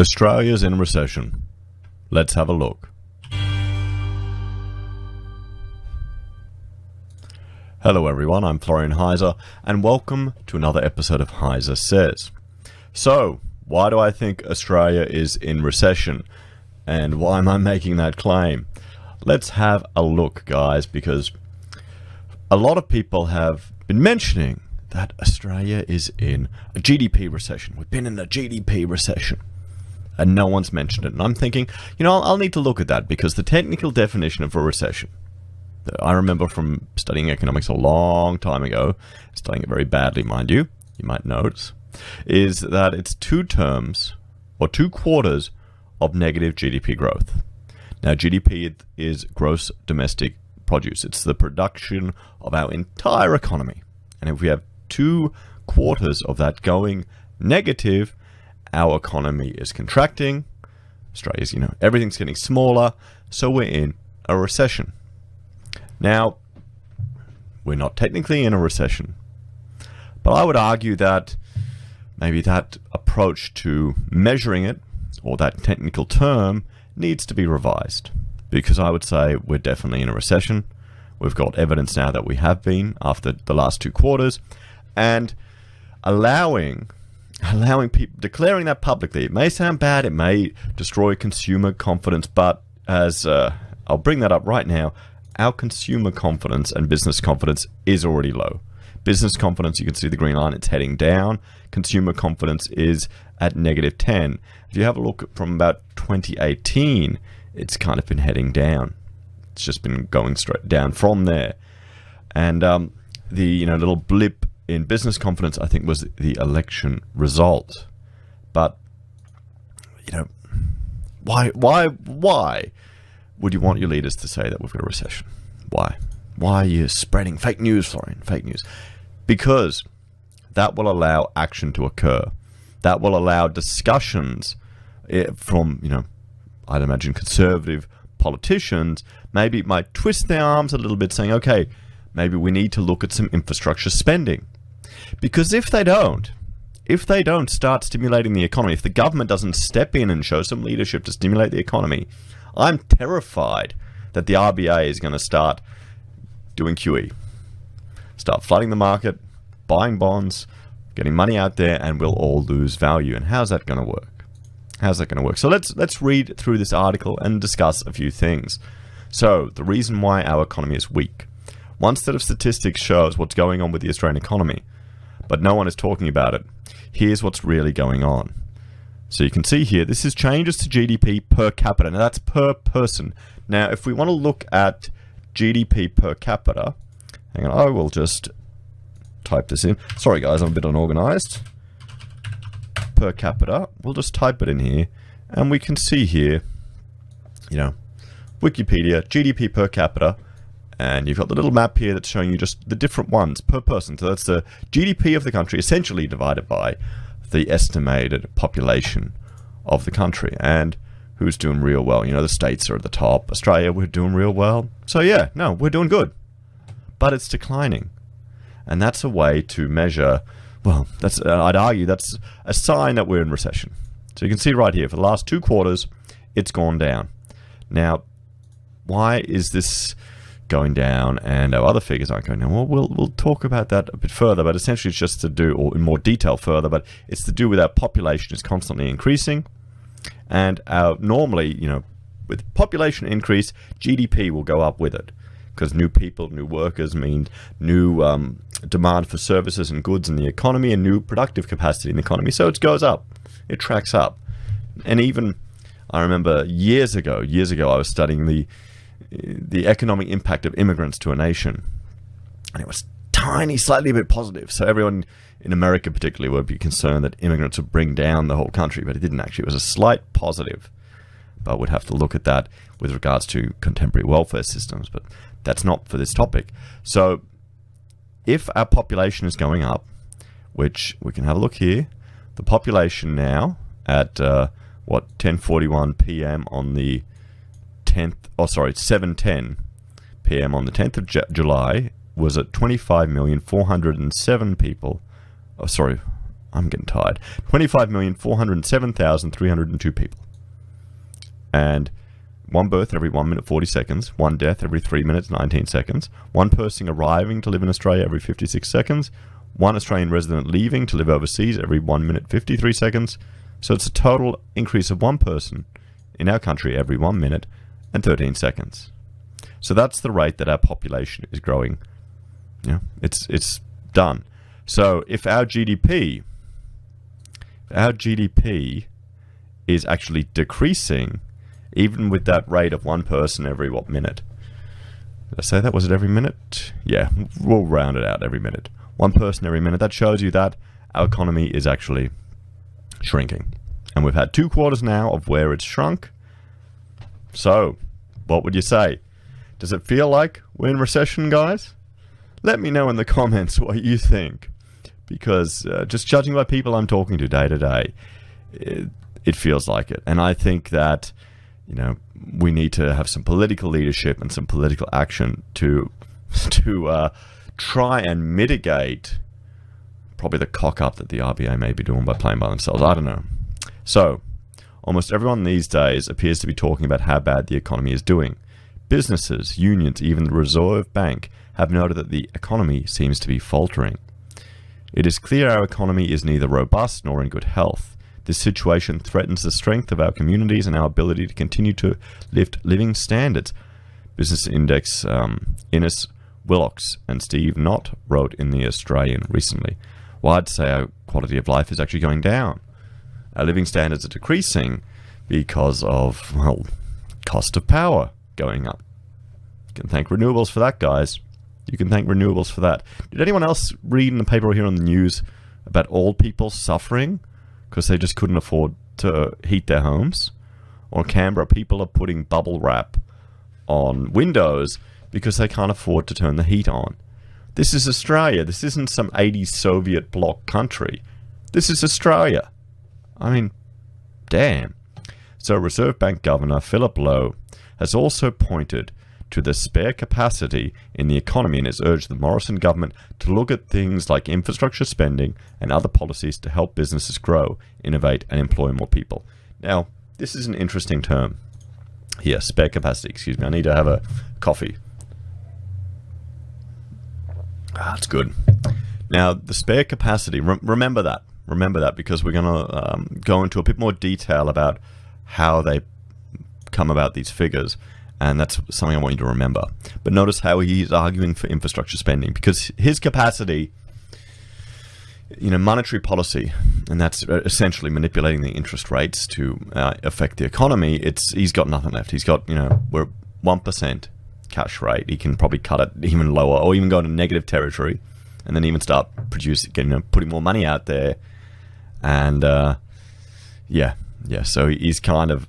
Australia's in recession. Let's have a look. Hello everyone, I'm Florian Heiser, and welcome to another episode of Heiser Says. So, why do I think Australia is in recession? And why am I making that claim? Let's have a look, guys, because a lot of people have been mentioning that Australia is in a GDP recession. We've been in a GDP recession. And no one's mentioned it. And I'm thinking, I'll need to look at that, because the technical definition of a recession, I remember from studying economics a long time ago, studying it very badly, mind you might notice, is that it's two terms or 2 quarters of negative GDP growth. Now, GDP is gross domestic produce. It's the production of our entire economy. And if we have 2 quarters of that going negative, our economy is contracting. Australia's, everything's getting smaller, so we're in a recession. Now, we're not technically in a recession, but I would argue that maybe that approach to measuring it, or that technical term, needs to be revised, because I would say we're definitely in a recession. We've got evidence now that we have been after the last 2 quarters, and allowing people, declaring that publicly, it may sound bad, it may destroy consumer confidence, but as I'll bring that up right now, our consumer confidence and business confidence is already low. Business confidence, you can see the green line, it's heading down. Consumer confidence is at -10. If you have a look from about 2018, it's kind of been heading down. It's just been going straight down from there. And the little blip in business confidence, I think, was the election result. But why would you want your leaders to say that we've got a recession? Why are you spreading fake news, Florian? Fake news. Because that will allow action to occur. That will allow discussions from, I'd imagine conservative politicians. Maybe it might twist their arms a little bit, saying, okay, maybe we need to look at some infrastructure spending. Because if they don't start stimulating the economy, if the government doesn't step in and show some leadership to stimulate the economy, I'm terrified that the RBA is going to start doing QE. Start flooding the market, buying bonds, getting money out there, and we'll all lose value. And how's that going to work? So let's read through this article and discuss a few things. So, the reason why our economy is weak. One set of statistics shows what's going on with the Australian economy, but no one is talking about it. Here's what's really going on. So you can see here, this is changes to GDP per capita. Now that's per person. Now, if we want to look at GDP per capita, hang on, I will just type this in. Sorry guys, I'm a bit unorganized. Per capita, we'll just type it in here, and we can see here, Wikipedia, GDP per capita, and you've got the little map here that's showing you just the different ones per person. So that's the GDP of the country, essentially divided by the estimated population of the country. And who's doing real well? The states are at the top. Australia, we're doing real well. So yeah, no, we're doing good. But it's declining. And that's a way to measure, I'd argue that's a sign that we're in recession. So you can see right here, for the last 2 quarters, it's gone down. Now, why is this going down and our other figures aren't going down? Well, we'll talk about that a bit further, but essentially it's just to do, or in more detail further, but it's to do with our population is constantly increasing, and normally, with population increase, GDP will go up with it, because new people, new workers mean new demand for services and goods in the economy, and new productive capacity in the economy, so it goes up, it tracks up. And even, I remember years ago, I was studying the economic impact of immigrants to a nation, and it was slightly a bit positive. So everyone in America particularly would be concerned that immigrants would bring down the whole country, but it didn't actually. It was a slight positive, but we'd have to look at that with regards to contemporary welfare systems, but that's not for this topic. So if our population is going up, which we can have a look here, the population now at 10:41 p.m. on the 7:10 p.m. on the 10th of July was at 25,407 people. I'm getting tired. 25,407,302 people. And one birth every 1 minute 40 seconds, one death every 3 minutes 19 seconds, one person arriving to live in Australia every 56 seconds, one Australian resident leaving to live overseas every 1 minute 53 seconds. So it's a total increase of one person in our country every 1 minute and 13 seconds. So that's the rate that our population is growing. It's done. So if our GDP is actually decreasing, even with that rate of one person every minute? Did I say that? Was it every minute? Yeah, we'll round it out every minute. One person every minute. That shows you that our economy is actually shrinking. And we've had 2 quarters now of where it's shrunk. So, what would you say? Does it feel like we're in recession, guys? Let me know in the comments what you think. Because just judging by people I'm talking to day to day, it feels like it. And I think that we need to have some political leadership and some political action to try and mitigate probably the cock-up that the RBA may be doing by playing by themselves. I don't know. So, almost everyone these days appears to be talking about how bad the economy is doing. Businesses, unions, even the Reserve Bank have noted that the economy seems to be faltering. It is clear our economy is neither robust nor in good health. This situation threatens the strength of our communities and our ability to continue to lift living standards. Business Index Innes Willocks and Steve Knott wrote in The Australian recently. Well, I'd say our quality of life is actually going down. Our living standards are decreasing because of, cost of power going up. You can thank renewables for that, guys. You can thank renewables for that. Did anyone else read in the paper or hear on the news about old people suffering because they just couldn't afford to heat their homes? Or Canberra, people are putting bubble wrap on windows because they can't afford to turn the heat on. This is Australia. This isn't some 80s Soviet bloc country. This is Australia. I mean, damn. So Reserve Bank Governor Philip Lowe has also pointed to the spare capacity in the economy and has urged the Morrison government to look at things like infrastructure spending and other policies to help businesses grow, innovate, and employ more people. Now, this is an interesting term here, spare capacity. Excuse me, I need to have a coffee. That's good. Now, the spare capacity, remember that. Remember that, because we're going to go into a bit more detail about how they come about these figures. And that's something I want you to remember. But notice how he's arguing for infrastructure spending, because his capacity, monetary policy, and that's essentially manipulating the interest rates to affect the economy. He's got nothing left. He's got, we're 1% cash rate. He can probably cut it even lower, or even go into negative territory, and then even start putting more money out there. And so he's kind of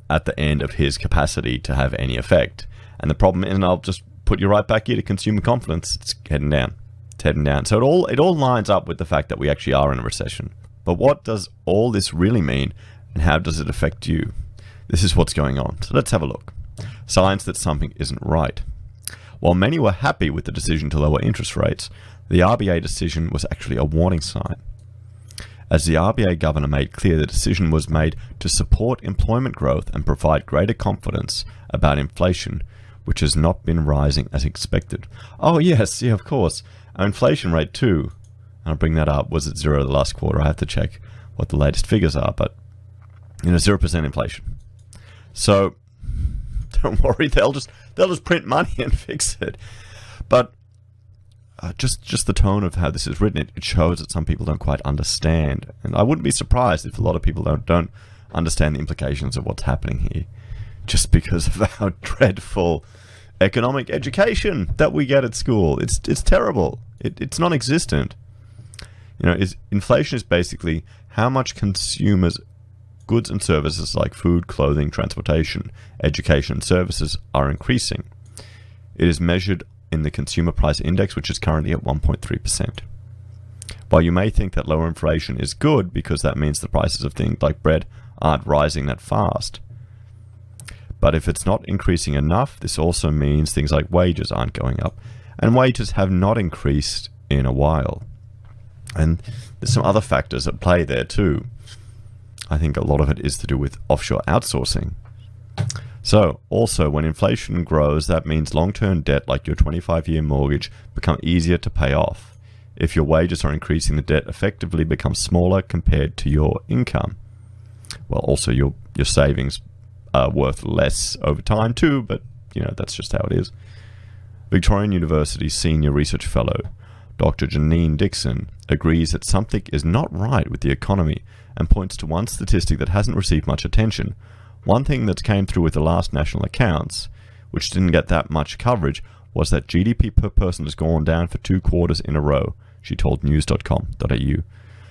at the end of his capacity to have any effect. And the problem is, and I'll just put you right back here to consumer confidence, it's heading down. It's heading down. So it all lines up with the fact that we actually are in a recession. But what does all this really mean, and how does it affect you? This is what's going on. So let's have a look. Signs that something isn't right. While many were happy with the decision to lower interest rates, the RBA decision was actually a warning sign. As the RBA governor made clear, the decision was made to support employment growth and provide greater confidence about inflation, which has not been rising as expected. Oh, yes, of course. Our inflation rate, too, and I'll bring that up, was at 0 the last quarter. I have to check what the latest figures are, but 0% inflation. So don't worry, they'll just print money and fix it. But just the tone of how this is written, it shows that some people don't quite understand. And I wouldn't be surprised if a lot of people don't understand the implications of what's happening here, just because of our dreadful economic education that we get at school. It's terrible. It's non-existent. Inflation is basically how much consumers' goods and services like food, clothing, transportation, education, and services are increasing. It is measured in the Consumer Price Index, which is currently at 1.3%. While you may think that lower inflation is good because that means the prices of things like bread aren't rising that fast, but if it's not increasing enough, this also means things like wages aren't going up, and wages have not increased in a while. And there's some other factors at play there too. I think a lot of it is to do with offshore outsourcing. So, also, when inflation grows, that means long-term debt like your 25-year mortgage become easier to pay off. If your wages are increasing, the debt effectively becomes smaller compared to your income. Well, also your savings are worth less over time too, but that's just how it is. Victorian University Senior Research Fellow Dr. Janine Dixon agrees that something is not right with the economy and points to one statistic that hasn't received much attention. One thing that came through with the last national accounts, which didn't get that much coverage, was that GDP per person has gone down for 2 quarters in a row, she told news.com.au.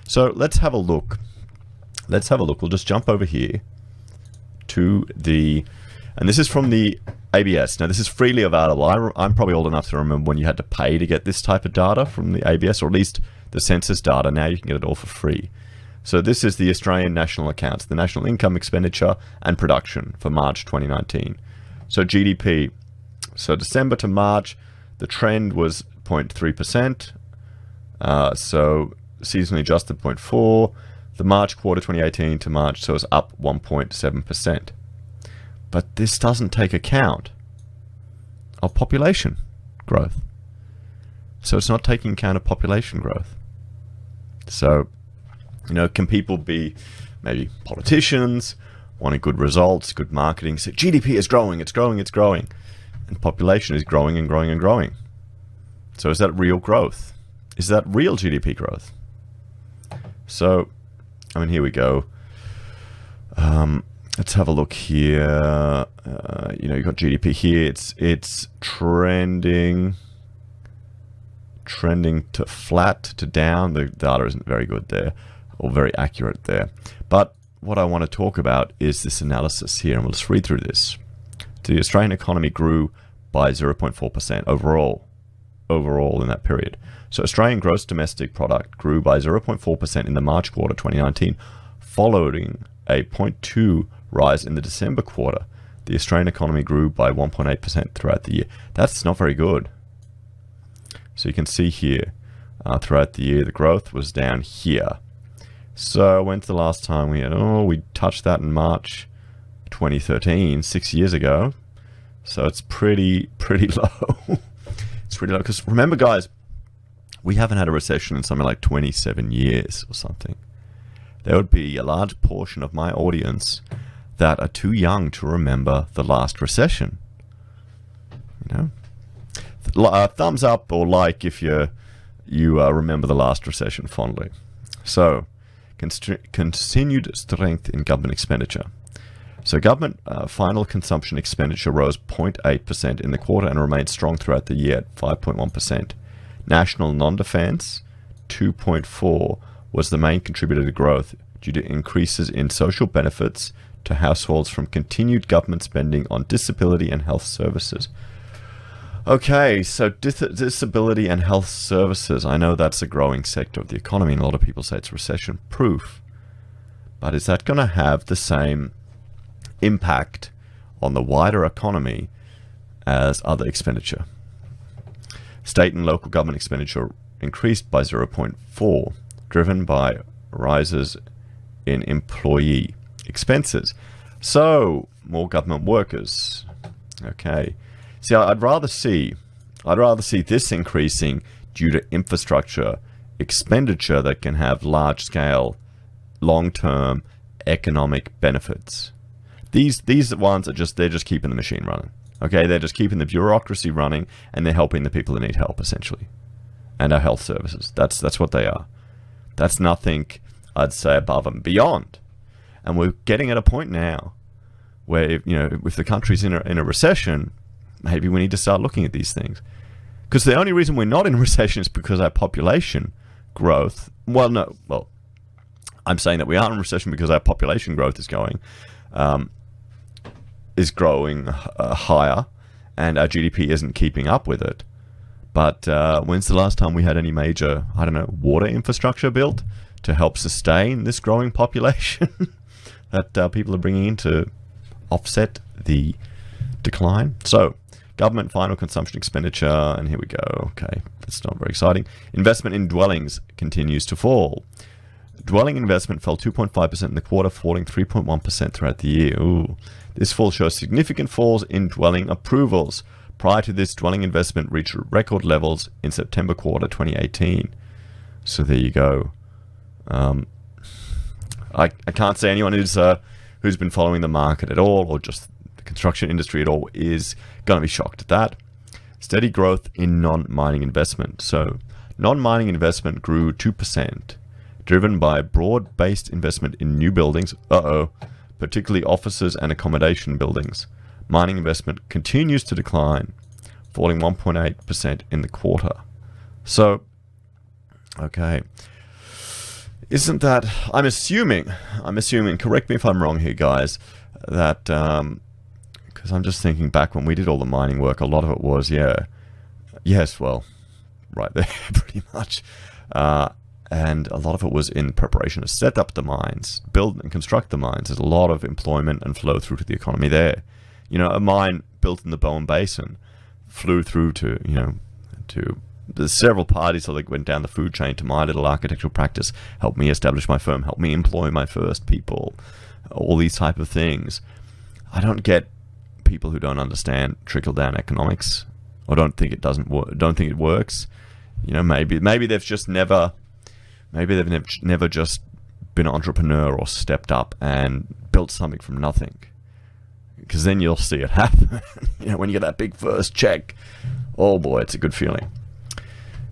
So let's have a look. We'll just jump over here to and this is from the ABS. Now, this is freely available. I'm probably old enough to remember when you had to pay to get this type of data from the ABS, or at least the census data. Now you can get it all for free. So this is the Australian national accounts, the national income, expenditure, and production for March 2019. So GDP. So December to March, the trend was 0.3%. So seasonally adjusted 0.4%. The March quarter 2018 to March, so it's up 1.7%. But this doesn't take account of population growth. So it's not taking account of population growth. So, can people be maybe politicians wanting good results, good marketing, say GDP is growing, it's growing, it's growing, and population is growing and growing and growing. So is that real growth? Is that real GDP growth? So, here we go. Let's have a look here. You've got GDP here. It's trending to flat to down. The data isn't very good there, or very accurate there. But what I want to talk about is this analysis here, and we'll just read through this. The Australian economy grew by 0.4% overall in that period. So Australian gross domestic product grew by 0.4% in the March quarter 2019, following a 0.2% rise in the December quarter. The Australian economy grew by 1.8% throughout the year. That's not very good. So you can see here, throughout the year, the growth was down here. So when's the last time we touched that in March 2013, 6 years ago. So it's pretty low. It's pretty low, because remember, guys, we haven't had a recession in something like 27 years or something. There would be a large portion of my audience that are too young to remember the last recession. Thumbs up or like if you remember the last recession fondly. So, continued strength in government expenditure. So government final consumption expenditure rose 0.8% in the quarter and remained strong throughout the year at 5.1%. National non-defense, 2.4%, was the main contributor to growth due to increases in social benefits to households from continued government spending on disability and health services. Okay, so disability and health services, I know that's a growing sector of the economy, and a lot of people say it's recession-proof. But is that going to have the same impact on the wider economy as other expenditure? State and local government expenditure increased by 0.4%, driven by rises in employee expenses. So, more government workers. Okay. See, I'd rather see this increasing due to infrastructure expenditure that can have large-scale, long-term economic benefits. These ones are they're just keeping the machine running. Okay, they're just keeping the bureaucracy running, and they're helping the people that need help, essentially, and our health services. That's what they are. That's nothing, I'd say, above and beyond. And we're getting at a point now where if the country's in a recession, maybe we need to start looking at these things. Because the only reason we're not in a recession is because our population growth. I'm saying that we aren't in a recession because our population growth is growing higher, and our GDP isn't keeping up with it. But when's the last time we had any major, water infrastructure built to help sustain this growing population that people are bringing in to offset the decline? So, Government final consumption expenditure, and here we go. Okay, that's not very exciting. Investment in dwellings continues to fall. Dwelling investment fell 2.5% in the quarter, falling 3.1% throughout the year. Ooh. This fall shows significant falls in dwelling approvals. Prior to this, dwelling investment reached record levels in September quarter 2018. So there you go. I can't say anyone who's been following the market at all, or just the construction industry at all, is going to be shocked at that. Steady growth in non-mining investment. So non-mining investment grew 2%, driven by broad-based investment in new buildings, particularly offices and accommodation buildings. Mining investment continues to decline, falling 1.8% in the quarter. So, okay. Isn't that, I'm assuming, correct me if I'm wrong here, guys, that, because I'm just thinking back when we did all the mining work, a lot of it was, yes, well, right there, pretty much. And a lot of it was in preparation to set up the mines, build and construct the mines. There's a lot of employment and flow through to the economy there. You know, a mine built in the Bowen Basin flew through to, there's several parties that went down the food chain to my little architectural practice, helped me establish my firm, helped me employ my first people, all these type of things. I don't get people who don't understand trickle-down economics, or don't think it works. You know, maybe they've just never... Maybe they've never just been an entrepreneur or stepped up and built something from nothing. Because then you'll see it happen. When you get that big first check, oh boy, it's a good feeling.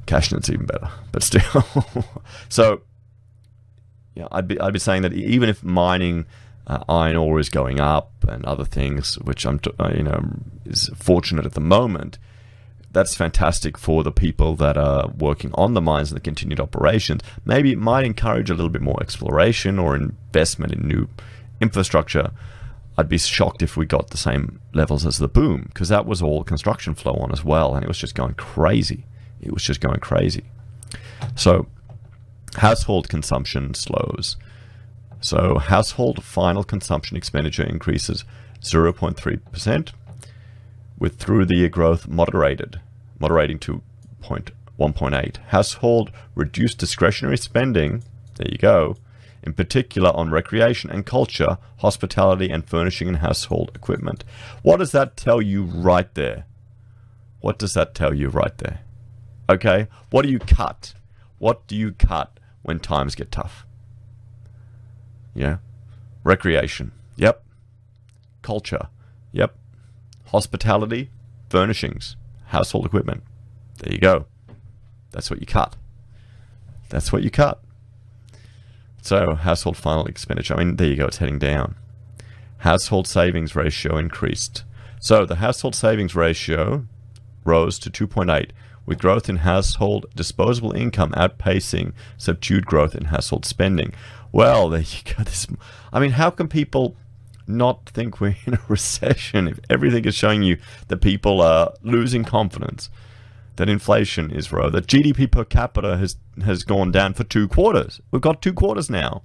Cash it's even better, but still. So, I'd be saying that even if mining, iron ore is going up and other things, which is fortunate at the moment. That's fantastic for the people that are working on the mines and the continued operations. Maybe it might encourage a little bit more exploration or investment in new infrastructure. I'd be shocked if we got the same levels as the boom, because that was all construction flow on as well, and it was just going crazy. So household consumption slows. So household final consumption expenditure increases 0.3%. with through-the-year growth moderating to 1.8. Household reduced discretionary spending, there you go, in particular on recreation and culture, hospitality, and furnishing and household equipment. What does that tell you right there? Okay, what do you cut? What do you cut when times get tough? Recreation, yep. Culture, yep. Hospitality, furnishings, household equipment. There you go. That's what you cut. So, household final expenditure. There you go. It's heading down. Household savings ratio increased. So, the household savings ratio rose to 2.8, with growth in household disposable income outpacing subdued growth in household spending. Well, there you go. How can people not think we're in a recession if everything is showing you that people are losing confidence, that inflation is low, that GDP per capita has gone down for 2 quarters. We've got 2 quarters now,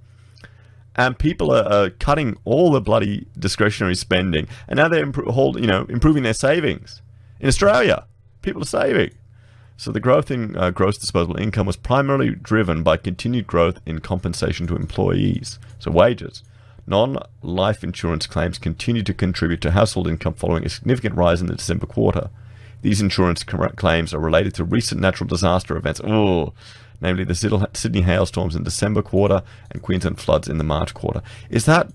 and people are cutting all the bloody discretionary spending, and now they're improving their savings. In Australia, people are saving. So the growth in gross disposable income was primarily driven by continued growth in compensation to employees, so wages. Non-life insurance claims continue to contribute to household income following a significant rise in the December quarter. These insurance claims are related to recent natural disaster events, namely the Sydney hailstorms in December quarter and Queensland floods in the March quarter. Is that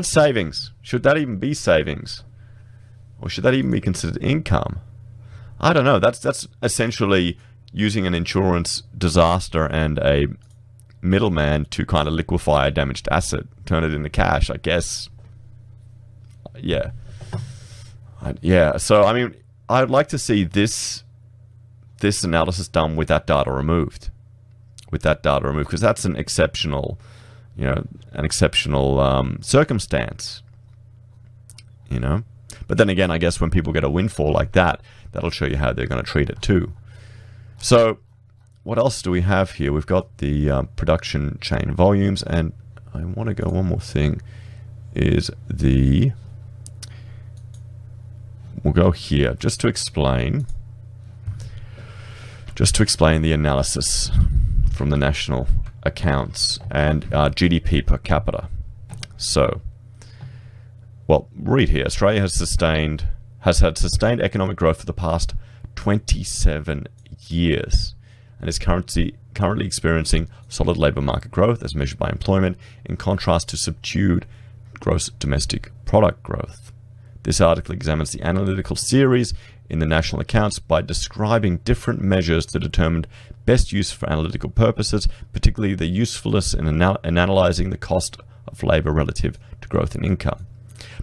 savings? Should that even be savings? Or should that even be considered income? I don't know. That's essentially using an insurance disaster and a middleman to kind of liquefy a damaged asset, turn it into cash, I guess. So I'd like to see this analysis done with that data removed, because that's an exceptional circumstance, But then again, I guess when people get a windfall like that, that'll show you how they're going to treat it too. So, what else do we have here? We've got the production chain volumes, and I want to go one more thing, is the we'll go here just to explain the analysis from the national accounts and GDP per capita. So, well, read here. Australia has had sustained economic growth for the past 27 years and is currently experiencing solid labour market growth as measured by employment, in contrast to subdued gross domestic product growth. This article examines the analytical series in the national accounts by describing different measures to determine best use for analytical purposes, particularly the usefulness in analysing the cost of labour relative to growth in income.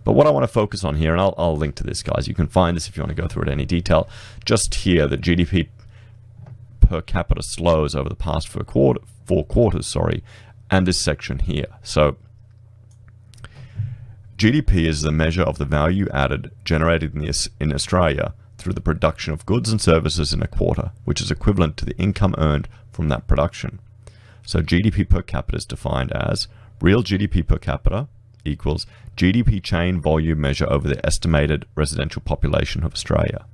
But what I want to focus on here, and I'll link to this, guys. You can find this if you want to go through it in any detail. Just here, the GDP per capita slows over the past four quarters, and this section here. So, GDP is the measure of the value added generated in Australia through the production of goods and services in a quarter, which is equivalent to the income earned from that production. So GDP per capita is defined as real GDP per capita equals GDP chain volume measure over the estimated residential population of Australia.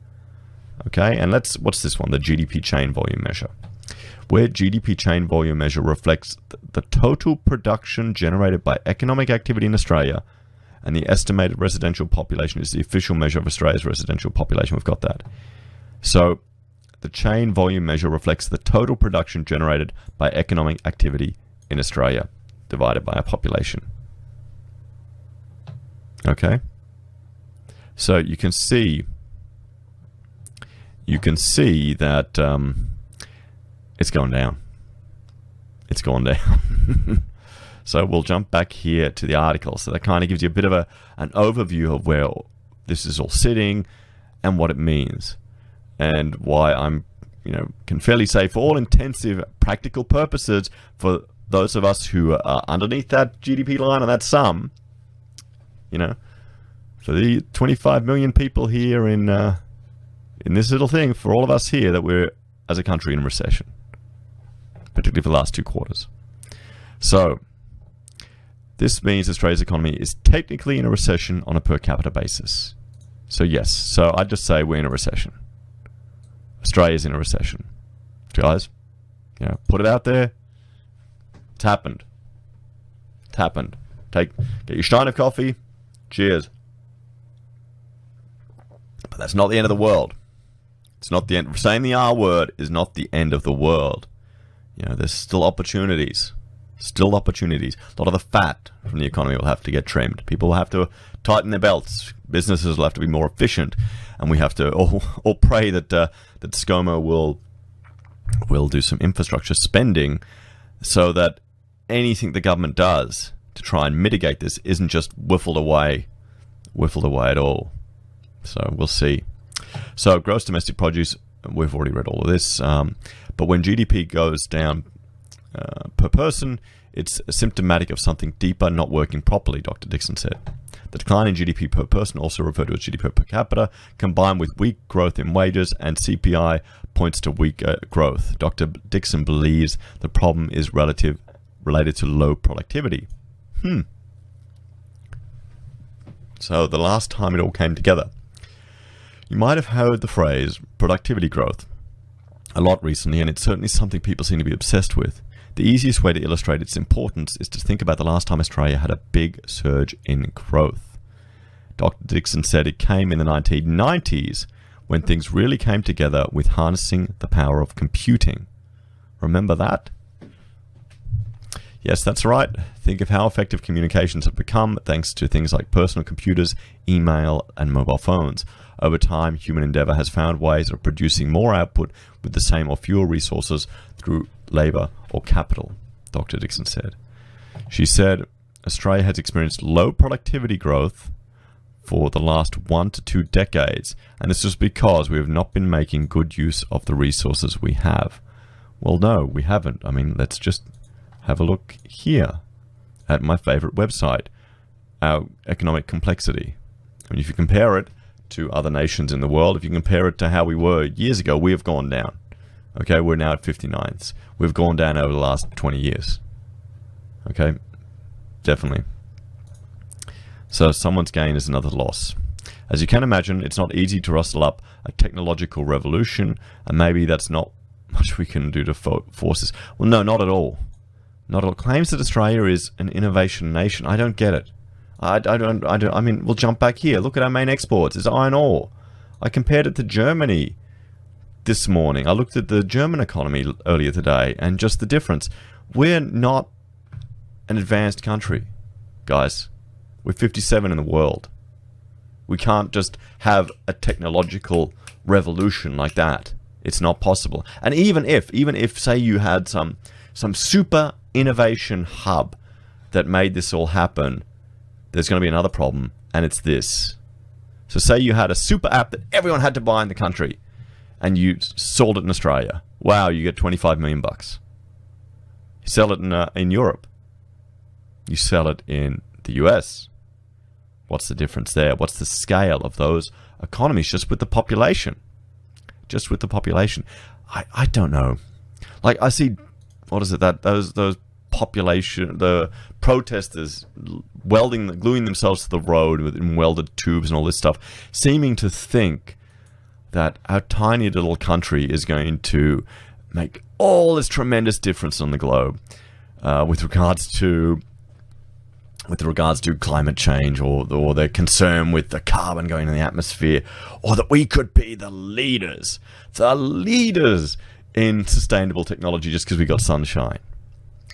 Okay, and what's this one? The GDP chain volume measure. Where GDP chain volume measure reflects the total production generated by economic activity in Australia, and the estimated residential population is the official measure of Australia's residential population. We've got that. So the chain volume measure reflects the total production generated by economic activity in Australia divided by our population. Okay? So you can see that it's going down. It's gone down. So we'll jump back here to the article. So that kind of gives you a bit of an overview of where this is all sitting and what it means, and why I'm, can fairly say, for all intensive practical purposes, for those of us who are underneath that GDP line and that sum, for the 25 million people here in this little thing, for all of us here, that we're as a country in recession, particularly for the last 2 quarters. So this means Australia's economy is technically in a recession on a per capita basis. So yes, so I'd just say we're in a recession. Australia's in a recession. Guys, put it out there. It's happened. It's happened. Get your stein of coffee. Cheers. But that's not the end of the world. It's not the end. Saying the R word is not the end of the world. There's still opportunities. Still opportunities. A lot of the fat from the economy will have to get trimmed. People will have to tighten their belts. Businesses will have to be more efficient, and we have to all pray that ScoMo will do some infrastructure spending, so that anything the government does to try and mitigate this isn't just whiffled away at all. So we'll see. So gross domestic produce, we've already read all of this, but when GDP goes down per person, it's symptomatic of something deeper not working properly, Dr. Dixon said. The decline in GDP per person, also referred to as GDP per capita, combined with weak growth in wages and CPI, points to weak growth. Dr. Dixon believes the problem is related to low productivity. So the last time it all came together, you might have heard the phrase productivity growth a lot recently, and it's certainly something people seem to be obsessed with. The easiest way to illustrate its importance is to think about the last time Australia had a big surge in growth. Dr. Dixon said it came in the 1990s, when things really came together with harnessing the power of computing. Remember that? Yes, that's right. Think of how effective communications have become thanks to things like personal computers, email, and mobile phones. Over time, human endeavour has found ways of producing more output with the same or fewer resources through labour or capital, Dr. Dixon said. She said, Australia has experienced low productivity growth for the last 1 to 2 decades, and this is because we have not been making good use of the resources we have. Well, no, we haven't. I mean, let's just have a look here at my favourite website, our economic complexity. I mean, if you compare it to other nations in the world, if you compare it to how we were years ago, we have gone down. Okay, we're now at 59th. We've gone down over the last 20 years. Okay, definitely. So someone's gain is another loss. As you can imagine, it's not easy to rustle up a technological revolution, and maybe that's not much we can do to force this. Well, no, not at all. Not at all. Claims that Australia is an innovation nation. I don't get it. I mean, we'll jump back here. Look at our main exports. It's iron ore. I compared it to Germany this morning. I looked at the German economy earlier today, and just the difference. We're not an advanced country, guys. We're 57 in the world. We can't just have a technological revolution like that. It's not possible. And even if, say, you had some super innovation hub that made this all happen, there's going to be another problem, and it's this. So say you had a super app that everyone had to buy in the country, and you sold it in Australia. Wow, you get 25 million bucks. You sell it in Europe. You sell it in the US. What's the difference there? What's the scale of those economies just with the population? Just with the population. I don't know. Like, I see, what is it, that those population, the protesters gluing themselves to the road with welded tubes and all this stuff, seeming to think that our tiny little country is going to make all this tremendous difference on the globe with regards to climate change, or their concern with the carbon going in the atmosphere, or that we could be the leaders in sustainable technology just because we got sunshine.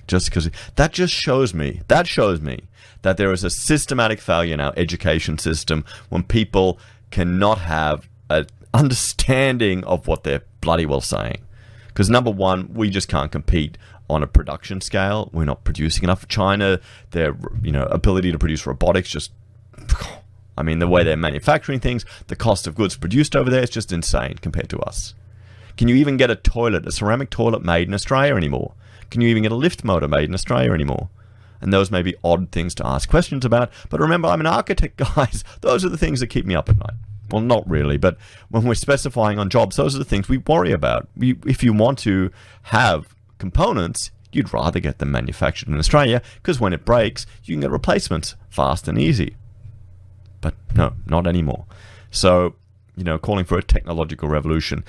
Just because that shows me that there is a systematic failure in our education system when people cannot have an understanding of what they're bloody well saying. Because number one, we just can't compete on a production scale. We're not producing enough. China, their ability to produce robotics, just, I mean, the way they're manufacturing things, the cost of goods produced over there is just insane compared to us. Can you even get a ceramic toilet made in Australia anymore? Can you even get a lift motor made in Australia anymore? And those may be odd things to ask questions about. But remember, I'm an architect, guys. Those are the things that keep me up at night. Well, not really, but when we're specifying on jobs, those are the things we worry about. If you want to have components, you'd rather get them manufactured in Australia, because when it breaks, you can get replacements fast and easy. But no, not anymore. So, calling for a technological revolution.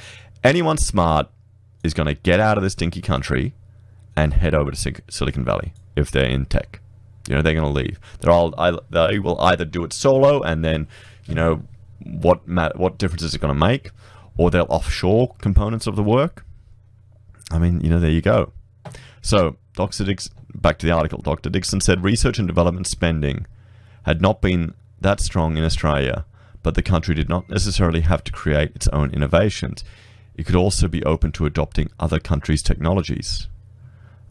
Anyone smart is going to get out of this dinky country and head over to Silicon Valley if they're in tech. They're going to leave. They will either do it solo, and then, what difference is it going to make? Or they'll offshore components of the work. I mean, there you go. So, back to the article. Dr. Dixon said research and development spending had not been that strong in Australia, but the country did not necessarily have to create its own innovations. It could also be open to adopting other countries' technologies.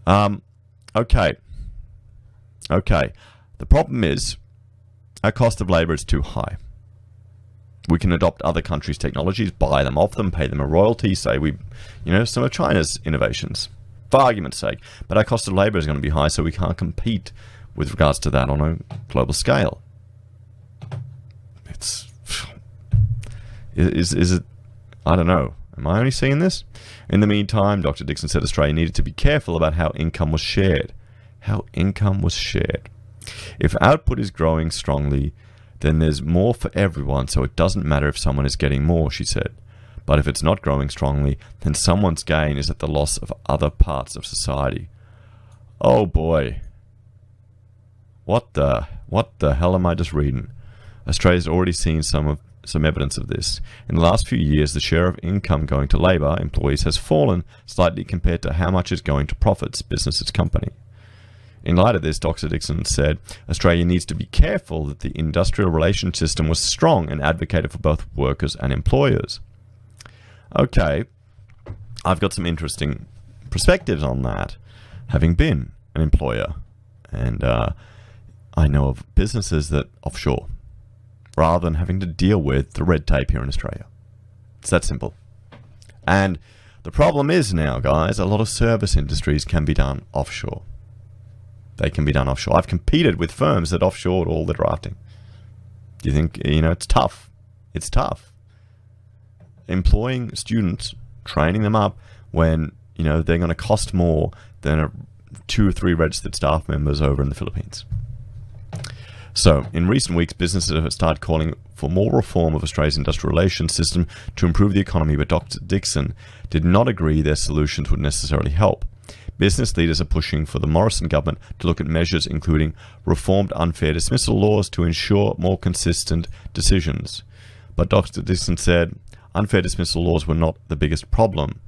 Okay. The problem is our cost of labor is too high. We can adopt other countries' technologies, buy them off them, pay them a royalty, say some of China's innovations, for argument's sake. But our cost of labor is going to be high, so we can't compete with regards to that on a global scale. Is it? I don't know. Am I only seeing this? In the meantime, Dr. Dixon said Australia needed to be careful about how income was shared. If output is growing strongly, then there's more for everyone, so it doesn't matter if someone is getting more, she said. But if it's not growing strongly, then someone's gain is at the loss of other parts of society. Oh boy. What the hell am I just reading? Australia's already seen some evidence of this. In the last few years, the share of income going to labour employees has fallen slightly compared to how much is going to profits, business's company. In light of this, Dr. Dixon said, Australia needs to be careful that the industrial relations system was strong and advocated for both workers and employers. Okay, I've got some interesting perspectives on that, having been an employer. And I know of businesses that offshore, rather than having to deal with the red tape here in Australia. It's that simple. And the problem is now, guys, a lot of service industries can be done offshore. They can be done offshore. I've competed with firms that offshored all the drafting. Do you think, it's tough? It's tough. Employing students, training them up when, they're going to cost more than 2 or 3 registered staff members over in the Philippines. So, in recent weeks, businesses have started calling for more reform of Australia's industrial relations system to improve the economy, but Dr. Dixon did not agree their solutions would necessarily help. Business leaders are pushing for the Morrison government to look at measures including reformed unfair dismissal laws to ensure more consistent decisions. But Dr. Dixon said unfair dismissal laws were not the biggest problem.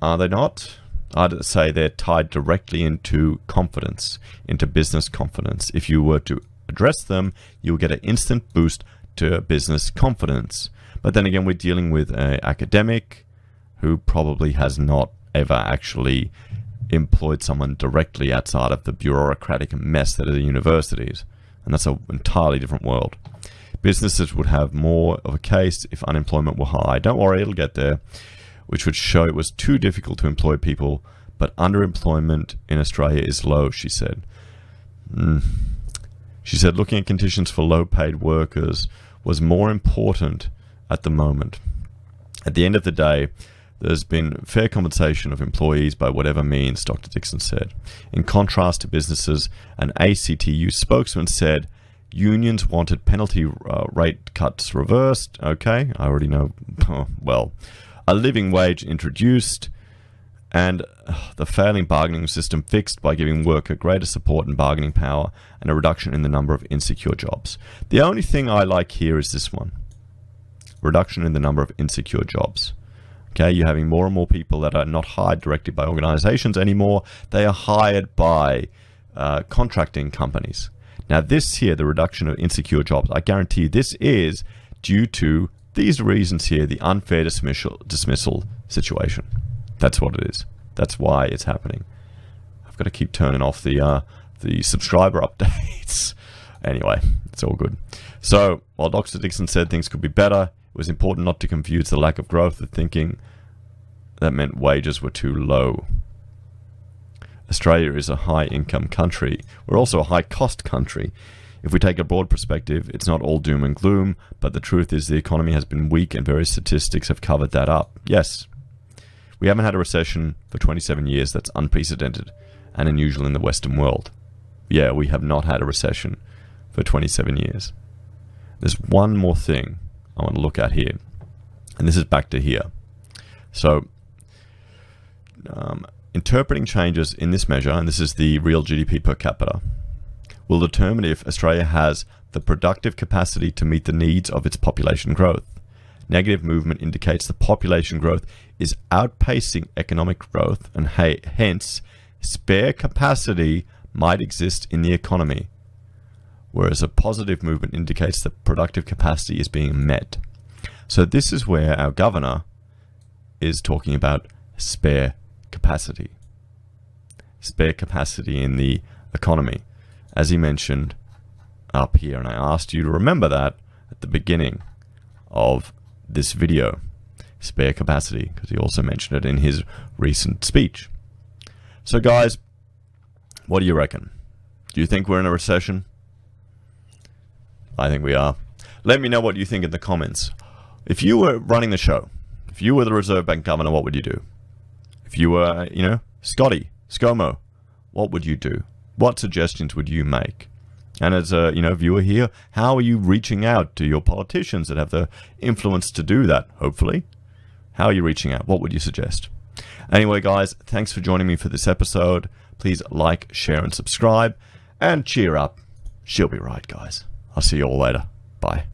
Are they not? I'd say they're tied directly into confidence, into business confidence. If you were to address them, you'll get an instant boost to business confidence. But then again, we're dealing with an academic who probably has not ever actually employed someone directly outside of the bureaucratic mess that are the universities. And that's an entirely different world. Businesses would have more of a case if unemployment were high. Don't worry, it'll get there. Which would show it was too difficult to employ people, but underemployment in Australia is low, she said. She said looking at conditions for low-paid workers was more important at the moment. At the end of the day, there's been fair compensation of employees by whatever means, Dr. Dixon said. In contrast to businesses, an ACTU spokesman said unions wanted penalty rate cuts reversed. Okay, I already know. Well, a living wage introduced, and the failing bargaining system fixed by giving worker greater support and bargaining power, and a reduction in the number of insecure jobs. The only thing I like here is this one. Reduction in the number of insecure jobs. Okay, you're having more and more people that are not hired directly by organizations anymore. They are hired by contracting companies. Now this here, the reduction of insecure jobs, I guarantee you this is due to these reasons here, the unfair dismissal situation. That's what it is. That's why it's happening. I've got to keep turning off the subscriber updates. Anyway, it's all good. So, while Dr. Dixon said things could be better, it was important not to confuse the lack of growth with thinking that meant wages were too low. Australia is a high-income country. We're also a high-cost country. If we take a broad perspective, it's not all doom and gloom, but the truth is the economy has been weak and various statistics have covered that up. Yes, we haven't had a recession for 27 years. That's unprecedented and unusual in the Western world. Yeah, we have not had a recession for 27 years. There's one more thing I want to look at here, and this is back to here. So, interpreting changes in this measure, and this is the real GDP per capita, will determine if Australia has the productive capacity to meet the needs of its population growth. Negative movement indicates the population growth is outpacing economic growth, and hence spare capacity might exist in the economy, whereas a positive movement indicates that productive capacity is being met. So this is where our governor is talking about spare capacity. Spare capacity in the economy, as he mentioned up here, and I asked you to remember that at the beginning of this video. Spare capacity, because he also mentioned it in his recent speech. So guys, what do you reckon? Do you think we're in a recession? I think we are. Let me know what you think in the comments. If you were running the show, if you were the Reserve Bank governor, what would you do? If you were, Scotty, ScoMo, what would you do? What suggestions would you make? And as a viewer here, how are you reaching out to your politicians that have the influence to do that, hopefully? How are you reaching out? What would you suggest? Anyway, guys, thanks for joining me for this episode. Please like, share, and subscribe. And cheer up. She'll be right, guys. I'll see you all later. Bye.